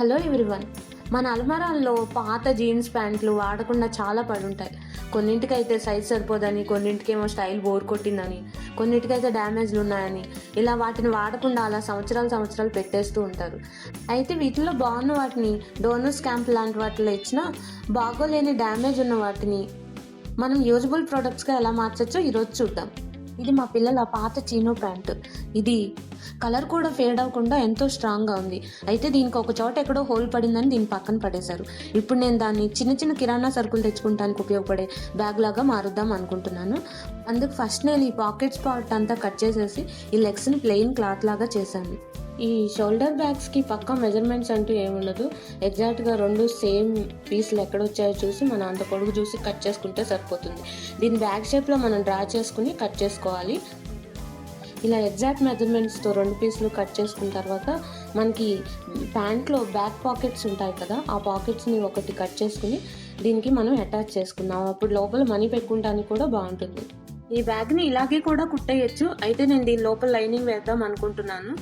Hello everyone. మన అల్మారాల్లో పాత jeans ప్యాంట్లు వాడకుండా చాలా పడుంటాయి. కొన్నింటికైతే సైజ్ సరిపోదని, కొన్నింటికేమో స్టైల్ బోర్ కొట్టిందని, కొన్నింటికైతే డ్యామేజ్లు ఉన్నాయని, ఇలా వాటిని వాడకుండా అలా సంవత్సరాలు పెట్టేస్తూ ఉంటారు. అయితే వీటిలో బాగున్న వాటిని డోనర్స్ క్యాంప్ లాంటి వాటిలో ఇచ్చినా, బాగోలేని డ్యామేజ్ ఉన్న వాటిని మనం యూజబుల్ ప్రోడక్ట్స్గా ఎలా మార్చొచ్చో ఈరోజు చూద్దాం. ఇది మా పిల్లల పాత చీనో ప్యాంటు. ఇది కలర్ కూడా ఫేడ్ అవ్వకుండా ఎంతో స్ట్రాంగ్గా ఉంది. అయితే దీనికి ఒక చోట ఎక్కడో హోల్ పడిందని దీన్ని పక్కన పడేశారు. ఇప్పుడు నేను దాన్ని చిన్న చిన్న కిరాణా సరుకులు తెచ్చుకుంటానికి ఉపయోగపడే బ్యాగ్ లాగా మారుద్దాం అనుకుంటున్నాను. అందుకు ఫస్ట్ నేను ఈ పాకెట్స్ పార్ట్ అంతా కట్ చేసేసి ఈ లెగ్స్ని ప్లెయిన్ క్లాత్ లాగా చేశాను. ఈ షోల్డర్ బ్యాగ్స్కి పక్కా మెజర్మెంట్స్ అంటూ ఏముండదు. ఎగ్జాక్ట్గా రెండు సేమ్ పీసులు ఎక్కడొచ్చాయో చూసి మనం అంత పొడుగు చూసి కట్ చేసుకుంటే సరిపోతుంది. దీని బ్యాగ్ షేప్లో మనం డ్రా చేసుకుని కట్ చేసుకోవాలి. ఇలా ఎగ్జాక్ట్ మెజర్మెంట్స్తో రెండు పీసులు కట్ చేసుకున్న తర్వాత మనకి ప్యాంట్లో బ్యాక్ పాకెట్స్ ఉంటాయి కదా, ఆ పాకెట్స్ని ఒకటి కట్ చేసుకుని దీనికి మనం అటాచ్ చేసుకున్నాం. అప్పుడు లోపల మనీ పెట్టుకుంటానికి కూడా బాగుంటుంది. ఈ బ్యాగ్ని ఇలాగే కూడా కుట్టేయచ్చు. అయితే నేను దీని లోపల లైనింగ్ వేద్దాం అనుకుంటున్నాను.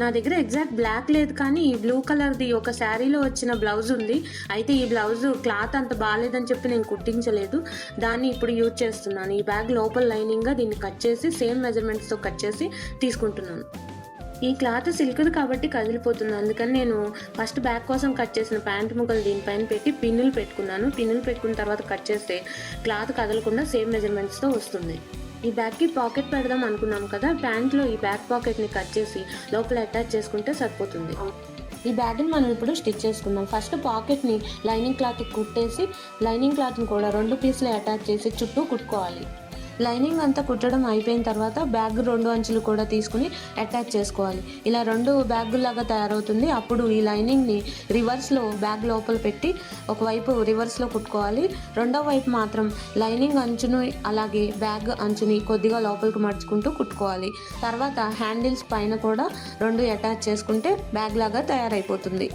నా దగ్గర ఎగ్జాక్ట్ బ్లాక్ లేదు, కానీ ఈ బ్లూ కలర్ది ఒక శారీలో వచ్చిన బ్లౌజ్ ఉంది. అయితే ఈ బ్లౌజ్ క్లాత్ అంత బాగాలేదని చెప్పి నేను కుట్టించలేదు, దాన్ని ఇప్పుడు యూజ్ చేస్తున్నాను. ఈ బ్యాగ్ లోపల లైనింగ్గా దీన్ని కట్ చేసి సేమ్ మెజర్మెంట్స్తో కట్ చేసి తీసుకుంటున్నాను. ఈ క్లాత్ సిల్క్ది కాబట్టి కదిలిపోతుంది, అందుకని నేను ఫస్ట్ బ్యాగ్ కోసం కట్ చేసిన ప్యాంట్ ముక్కలు దీనిపైన పెట్టి పిన్నులు పెట్టుకున్నాను. పిన్నులు పెట్టుకున్న తర్వాత కట్ చేస్తే క్లాత్ కదలకుండా సేమ్ మెజర్మెంట్స్తో వస్తుంది. ఈ బ్యాగ్కి పాకెట్ పెడదాం అనుకున్నాం కదా, ప్యాంట్లో ఈ బ్యాక్ పాకెట్ని కట్ చేసి లోపల అటాచ్ చేసుకుంటే సరిపోతుంది. ఈ బ్యాగ్ని మనం ఇప్పుడు స్టిచ్ చేసుకుందాం. ఫస్ట్ పాకెట్ని లైనింగ్ క్లాత్కి కుట్టేసి లైనింగ్ క్లాత్ని కూడా రెండు పీసులు అటాచ్ చేసి చుట్టూ కుట్టుకోవాలి. లైనింగ్ అంతా కుట్టడం అయిపోయిన తర్వాత బ్యాగ్ రెండు అంచులు కూడా తీసుకుని అటాచ్ చేసుకోవాలి. ఇలా రెండు బ్యాగుల్లాగా తయారవుతుంది. అప్పుడు ఈ లైనింగ్ని రివర్స్లో బ్యాగ్ లోపల పెట్టి ఒకవైపు రివర్స్లో కుట్టుకోవాలి. రెండో వైపు మాత్రం లైనింగ్ అంచును అలాగే బ్యాగ్ అంచుని కొద్దిగా లోపలికి మడుచుకుంటూ కుట్టుకోవాలి. తర్వాత హ్యాండిల్స్ పైన కూడా రెండు అటాచ్ చేసుకుంటే బ్యాగ్ లాగా తయారైపోతుంది.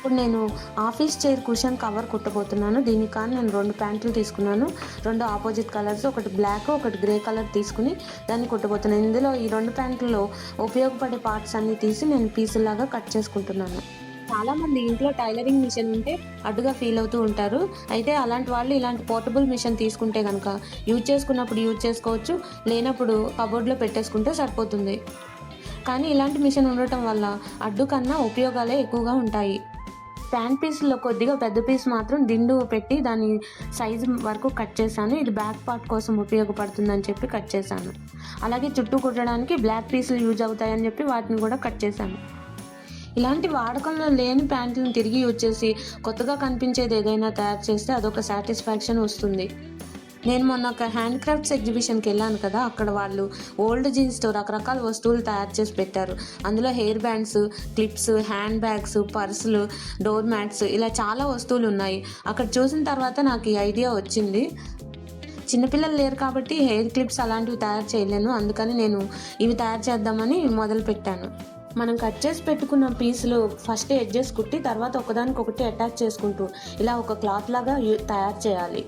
ఇప్పుడు నేను ఆఫీస్ చైర్ కుషన్ కవర్ కుట్టబోతున్నాను. దీనికి కానీ నేను రెండు ప్యాంట్లు తీసుకున్నాను. రెండు ఆపోజిట్ కలర్స్, ఒకటి బ్లాక్ ఒకటి గ్రే కలర్ తీసుకుని దాన్ని కుట్టబోతున్నాను. ఇందులో ఈ రెండు ప్యాంట్లలో ఉపయోగపడే పార్ట్స్ అన్నీ తీసి నేను పీసులాగా కట్ చేసుకుంటున్నాను. చాలామంది ఇంట్లో టైలరింగ్ మిషన్ ఉంటే అడ్డుగా ఫీల్ అవుతూ ఉంటారు. అయితే అలాంటి వాళ్ళు ఇలాంటి పోర్టబుల్ మిషన్ తీసుకుంటే కనుక యూజ్ చేసుకున్నప్పుడు యూజ్ చేసుకోవచ్చు, లేనప్పుడు కబోర్డ్లో పెట్టేసుకుంటే సరిపోతుంది. కానీ ఇలాంటి మిషన్ ఉండటం వల్ల అడ్డు కన్నా ఉపయోగాలే ఎక్కువగా ఉంటాయి. ప్యాంట్ పీస్లో కొద్దిగా పెద్ద పీస్ మాత్రం దిండు పెట్టి దాని సైజు వరకు కట్ చేశాను. ఇది బ్యాక్ పార్ట్ కోసం ఉపయోగపడుతుందని చెప్పి కట్ చేశాను. అలాగే చుట్టూ కుట్టడానికి బ్లాక్ పీసులు యూజ్ అవుతాయని చెప్పి వాటిని కూడా కట్ చేశాను. ఇలాంటి వాడకంలో లేని ప్యాంట్లను తిరిగి యూజ్ చేసి కొత్తగా కనిపించేది ఏదైనా తయారు చేస్తే అదొక సాటిస్ఫాక్షన్ వస్తుంది. నేను మొన్న ఒక హ్యాండ్ క్రాఫ్ట్స్ ఎగ్జిబిషన్కి వెళ్ళాను కదా, అక్కడ వాళ్ళు ఓల్డ్ జీన్స్తో రకరకాల వస్తువులు తయారు చేసి పెట్టారు. అందులో hair bands, clips, hand bags, పర్సులు, డోర్ మ్యాట్స్, ఇలా చాలా వస్తువులు ఉన్నాయి. అక్కడ చూసిన తర్వాత నాకు ఈ ఐడియా వచ్చింది. చిన్నపిల్లలు లేరు కాబట్టి హెయిర్ క్లిప్స్ అలాంటివి తయారు చేయలేను, అందుకని నేను ఇవి తయారు చేద్దామని మొదలుపెట్టాను. మనం కట్ చేసి పెట్టుకున్న పీసులు ఫస్ట్ ఎడ్జెస్ కుట్టి తర్వాత ఒకదానికొకటి అటాచ్ చేసుకుంటూ ఇలా ఒక క్లాత్ లాగా తయారు చేయాలి.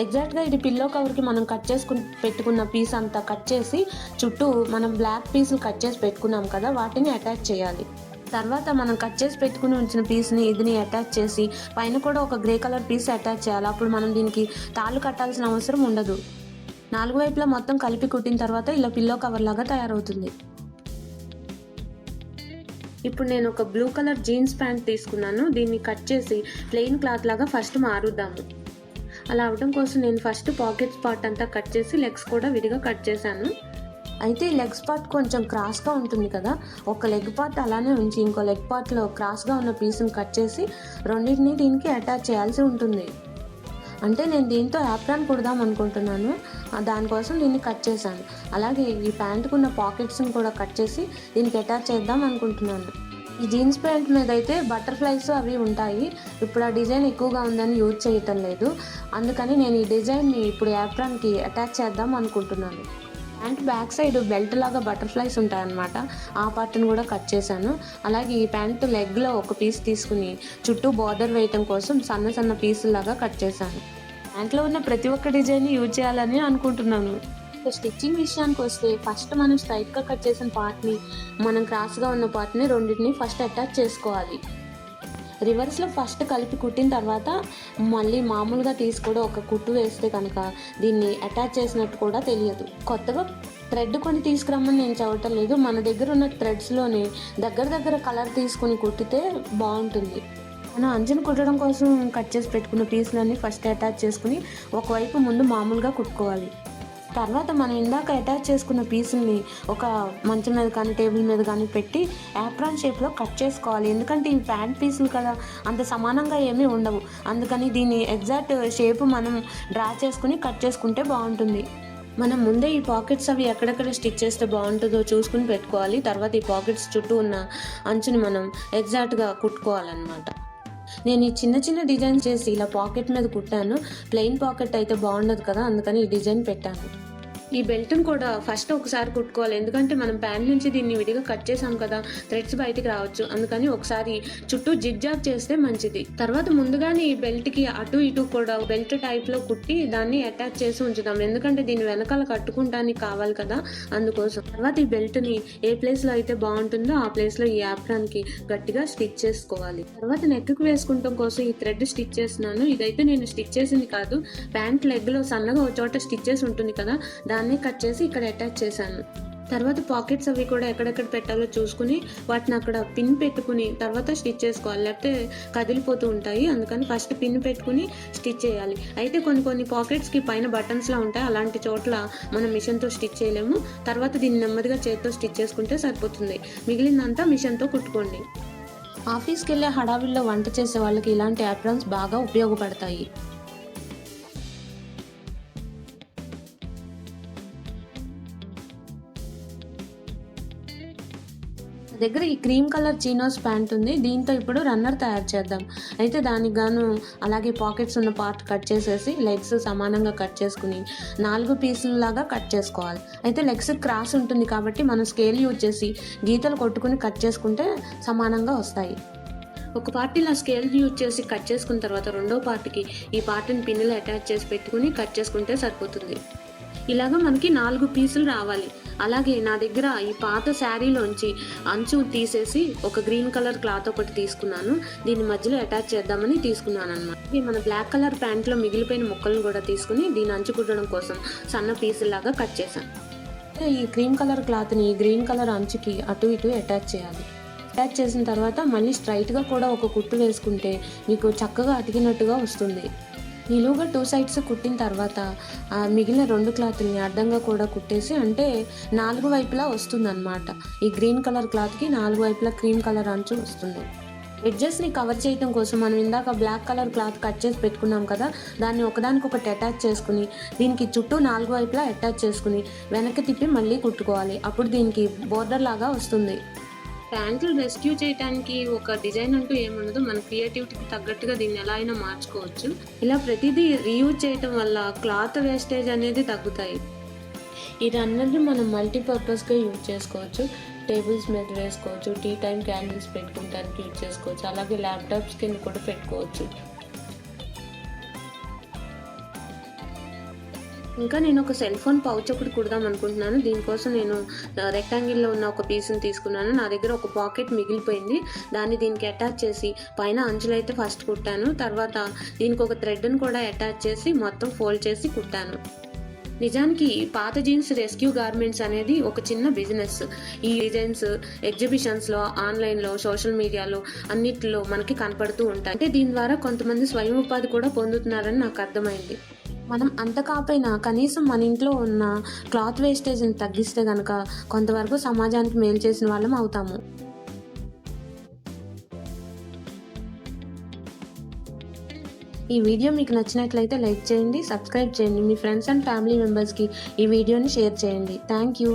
ఎగ్జాక్ట్గా ఇది పిల్లో కవర్కి మనం కట్ చేసుకుని పెట్టుకున్న పీస్ అంతా కట్ చేసి చుట్టూ మనం బ్లాక్ పీసులు కట్ చేసి పెట్టుకున్నాం కదా, వాటిని అటాచ్ చేయాలి. తర్వాత మనం కట్ చేసి పెట్టుకుని ఉంచిన పీస్ని ఇదిని అటాచ్ చేసి పైన కూడా ఒక గ్రే కలర్ పీస్ అటాచ్ చేయాలి. అప్పుడు మనం దీనికి తాళ్ళు కట్టాల్సిన అవసరం ఉండదు. నాలుగు వైపులా మొత్తం కలిపి కుట్టిన తర్వాత ఇలా పిల్లో కవర్ లాగా తయారవుతుంది. ఇప్పుడు నేను ఒక బ్లూ కలర్ జీన్స్ ప్యాంట్ తీసుకున్నాను. దీన్ని కట్ చేసి ప్లెయిన్ క్లాత్ లాగా ఫస్ట్ మారుద్దాము. అలా అవడం కోసం నేను ఫస్ట్ పాకెట్స్ పార్ట్ అంతా కట్ చేసి లెగ్స్ కూడా విడిగా కట్ చేశాను. అయితే లెగ్స్ పార్ట్ కొంచెం క్రాస్గా ఉంటుంది కదా, ఒక లెగ్ పార్ట్ అలానే ఉంచి ఇంకో లెగ్ పార్ట్లో క్రాస్గా ఉన్న పీస్ని కట్ చేసి రెండింటిని దీనికి అటాచ్ చేయాల్సి ఉంటుంది. అంటే నేను దీంతో యాప్రాన్ కుడదాం అనుకుంటున్నాను, దానికోసం దీన్ని కట్ చేశాను. అలాగే ఈ ప్యాంటుకున్న పాకెట్స్ని కూడా కట్ చేసి దీనికి అటాచ్ చేద్దాం అనుకుంటున్నాను. ఈ జీన్స్ ప్యాంట్ మీద అయితే బటర్ఫ్లైస్ అవి ఉంటాయి. ఇప్పుడు ఆ డిజైన్ ఎక్కువగా ఉందని యూజ్ చేయటం లేదు, అందుకని నేను ఈ డిజైన్ని ఇప్పుడు యాప్రాన్కి అటాచ్ చేద్దాం అనుకుంటున్నాను. ప్యాంట్ బ్యాక్ సైడ్ బెల్ట్ లాగా బటర్ఫ్లైస్ ఉంటాయన్నమాట, ఆ పార్ట్ని కూడా కట్ చేశాను. అలాగే ఈ ప్యాంట్ లెగ్లో ఒక పీస్ తీసుకుని చుట్టూ బార్డర్ వేయటం కోసం సన్న సన్న పీసులాగా కట్ చేశాను. ప్యాంట్లో ఉన్న ప్రతి ఒక్క డిజైన్ యూజ్ చేయాలని అనుకుంటున్నాను. స్టిచ్చింగ్ విషయానికి వస్తే ఫస్ట్ మనం స్ట్రైట్గా కట్ చేసిన పార్ట్ని, మనం క్రాస్గా ఉన్న పార్ట్ని రెండింటిని ఫస్ట్ అటాచ్ చేసుకోవాలి. రివర్స్లో ఫస్ట్ కలిపి కుట్టిన తర్వాత మళ్ళీ మామూలుగా తీసుకోవడం ఒక కుట్టు వేస్తే కనుక దీన్ని అటాచ్ చేసినట్టు కూడా తెలియదు. కొత్తగా థ్రెడ్ కొని తీసుకురమ్మని నేను చెప్పటం లేదు, మన దగ్గర ఉన్న థ్రెడ్స్లోనే దగ్గర కలర్ తీసుకుని కుట్టితే బాగుంటుంది. మనం అంచుని కుట్టడం కోసం కట్ చేసి పెట్టుకున్న పీసులన్నీ ఫస్ట్ అటాచ్ చేసుకుని ఒకవైపు ముందు మామూలుగా కుట్టుకోవాలి. తర్వాత మనం ఇందాక అటాచ్ చేసుకున్న పీసుల్ని ఒక మంచం మీద కానీ టేబుల్ మీద కానీ పెట్టి యాప్రాన్ షేప్లో కట్ చేసుకోవాలి. ఎందుకంటే ఈ ప్యాంట్ పీసులు కదా అంత సమానంగా ఏమీ ఉండవు, అందుకని దీని ఎగ్జాక్ట్ షేప్ మనం డ్రా చేసుకుని కట్ చేసుకుంటే బాగుంటుంది. మనం ముందే ఈ పాకెట్స్ అవి ఎక్కడెక్కడ స్టిచ్ చేస్తే బాగుంటుందో చూసుకుని పెట్టుకోవాలి. తర్వాత ఈ పాకెట్స్ చుట్టూ ఉన్న అంచుని మనం ఎగ్జాక్ట్గా కుట్టుకోవాలన్నమాట. నేను ఈ చిన్న డిజైన్ చేసి ఇలా పాకెట్ మీద కుట్టాను. ప్లెయిన్ పాకెట్ అయితే బాగుండదు కదా, అందుకని ఈ డిజైన్ పెట్టాను. ఈ బెల్ట్ని కూడా ఫస్ట్ ఒకసారి కుట్టుకోవాలి, ఎందుకంటే మనం ప్యాంట్ నుంచి దీన్ని విడిగా కట్ చేసాం కదా, థ్రెడ్స్ బయటికి రావచ్చు, అందుకని ఒకసారి చుట్టూ జిగ్జాగ్ చేస్తే మంచిది. తర్వాత ముందుగానే ఈ బెల్ట్కి అటు ఇటు కూడా బెల్ట్ టైప్లో కుట్టి దాన్ని అటాచ్ చేసి ఉంచుదాం, ఎందుకంటే దీని వెనకాల కట్టుకుంటానికి కావాలి కదా, అందుకోసం. తర్వాత ఈ బెల్ట్ని ఏ ప్లేస్లో అయితే బాగుంటుందో ఆ ప్లేస్లో ఈ యాప్రాన్కి గట్టిగా స్టిచ్ చేసుకోవాలి. తర్వాత నెక్కి వేసుకుంటాం కోసం ఈ థ్రెడ్ స్టిచ్ చేస్తున్నాను. ఇదైతే నేను స్టిచ్ చేసింది కాదు, ప్యాంట్ లెగ్లో సన్నగా ఒక చోట స్టిచ్ చేసి ఉంటుంది కదా, దాన్ని కట్ చేసి ఇక్కడ అటాచ్ చేశాను. తర్వాత పాకెట్స్ అవి కూడా ఎక్కడెక్కడ పెట్టాలో చూసుకుని వాటిని అక్కడ పిన్ పెట్టుకుని తర్వాత స్టిచ్ చేసుకోవాలి, లేకపోతే కదిలిపోతూ ఉంటాయి, అందుకని ఫస్ట్ పిన్ పెట్టుకుని స్టిచ్ చేయాలి. అయితే కొన్ని పాకెట్స్కి పైన బటన్స్లా ఉంటాయి, అలాంటి చోట్ల మనం మిషన్తో స్టిచ్ చేయలేము. తర్వాత దీన్ని నెమ్మదిగా చేతితో స్టిచ్ చేసుకుంటే సరిపోతుంది, మిగిలిందంతా మిషన్తో కుట్టుకోండి. ఆఫీస్కి వెళ్ళే హడావిల్లో వంట చేసే వాళ్ళకి ఇలాంటి యాప్రాన్స్ బాగా ఉపయోగపడతాయి. దగ్గర ఈ క్రీమ్ కలర్ చీనోస్ ప్యాంట్ ఉంది, దీంతో ఇప్పుడు రన్నర్ తయారు చేద్దాం. అయితే దానికి గాను అలాగే పాకెట్స్ ఉన్న పార్ట్ కట్ చేసేసి లెగ్స్ సమానంగా కట్ చేసుకుని 4 పీసులలాగా కట్ చేసుకోవాలి. అయితే లెగ్స్ క్రాస్ ఉంటుంది కాబట్టి మనం స్కేల్ యూజ్ చేసి గీతలు కొట్టుకుని కట్ చేసుకుంటే సమానంగా వస్తాయి. ఒక పార్ట్ ఇలా స్కేల్ యూజ్ చేసి కట్ చేసుకున్న తర్వాత రెండో పార్ట్కి ఈ పార్ట్ని పిన్నులు అటాచ్ చేసి పెట్టుకుని కట్ చేసుకుంటే సరిపోతుంది. ఇలాగ మనకి 4 పీసులు రావాలి. అలాగే నా దగ్గర ఈ పాత శారీలోంచి అంచు తీసేసి ఒక గ్రీన్ కలర్ క్లాత్ ఒకటి తీసుకున్నాను, దీన్ని మధ్యలో అటాచ్ చేద్దామని తీసుకున్నాను అనమాట. ఇది మన బ్లాక్ కలర్ ప్యాంట్లో మిగిలిపోయిన ముక్కలను కూడా తీసుకుని దీన్ని అంచు కుట్టడం కోసం సన్న పీసులాగా కట్ చేశాను. ఈ క్రీమ్ కలర్ క్లాత్ని ఈ గ్రీన్ కలర్ అంచుకి అటు ఇటు అటాచ్ చేయాలి. అటాచ్ చేసిన తర్వాత మళ్ళీ స్ట్రైట్గా కూడా ఒక కుట్టు వేసుకుంటే మీకు చక్కగా అతికినట్టుగా వస్తుంది. నిలువుగా 2 సైడ్స్ కుట్టిన తర్వాత మిగిలిన 2 క్లాత్ని అడ్డంగా కూడా కుట్టేసి, అంటే 4 వైపులా వస్తుంది అన్నమాట. ఈ గ్రీన్ కలర్ క్లాత్కి 4 వైపులా క్రీమ్ కలర్ అంచు వస్తుంది. ఎడ్జెస్ని కవర్ చేయడం కోసం మనం ఇందాక బ్లాక్ కలర్ క్లాత్ కట్ చేసి పెట్టుకున్నాం కదా, దాన్ని ఒకదానికొకటి అటాచ్ చేసుకుని దీనికి చుట్టూ 4 వైపులా అటాచ్ చేసుకుని వెనక్కి తిప్పి మళ్ళీ కుట్టుకోవాలి. అప్పుడు దీనికి బోర్డర్ లాగా వస్తుంది. ప్యాంట్లు రెస్క్యూ చేయడానికి ఒక డిజైన్ అంటూ ఏముండదు, మన క్రియేటివిటీకి తగ్గట్టుగా దీన్ని ఎలా అయినా మార్చుకోవచ్చు. ఇలా ప్రతిదీ రీయూజ్ చేయటం వల్ల క్లాత్ వేస్టేజ్ అనేది తగ్గుతాయి. ఈ రన్నర్ని మనం మల్టీపర్పస్గా యూజ్ చేసుకోవచ్చు. టేబుల్స్ మీద వేసుకోవచ్చు, టీ టైం క్యాండిల్స్ పెట్టుకోవడానికి యూజ్ చేసుకోవచ్చు, అలాగే ల్యాప్టాప్స్ కింద కూడా పెట్టుకోవచ్చు. ఇంకా నేను ఒక సెల్ ఫోన్ పౌచ్ ఒకటి కుడదాం అనుకుంటున్నాను. దీనికోసం నేను రెక్టాంగిల్లో ఉన్న ఒక పీస్ని తీసుకున్నాను. నా దగ్గర ఒక పాకెట్ మిగిలిపోయింది, దాన్ని దీనికి అటాచ్ చేసి పైన అంచులు అయితే ఫస్ట్ కుట్టాను. తర్వాత దీనికి ఒక థ్రెడ్ని కూడా అటాచ్ చేసి మొత్తం ఫోల్డ్ చేసి కుట్టాను. నిజానికి పాత జీన్స్ రెస్క్యూ గార్మెంట్స్ అనేది ఒక చిన్న బిజినెస్. ఈ డిజైన్స్ ఎగ్జిబిషన్స్లో, ఆన్లైన్లో, సోషల్ మీడియాలో అన్నిటిలో మనకి కనపడుతూ ఉంటాయి. అంటే దీని ద్వారా కొంతమంది స్వయం ఉపాధి కూడా పొందుతున్నారని నాకు అర్థమైంది. మనం అంత కాకపోయినా కనీసం మన ఇంట్లో ఉన్న క్లాత్ వేస్టేజ్ని తగ్గిస్తే కనుక కొంతవరకు సమాజానికి మేలు చేసిన వాళ్ళం అవుతాము. ఈ వీడియో మీకు నచ్చినట్లయితే లైక్ చేయండి, సబ్స్క్రైబ్ చేయండి, మీ ఫ్రెండ్స్ అండ్ ఫ్యామిలీ మెంబర్స్కి ఈ వీడియోని షేర్ చేయండి. Thank you.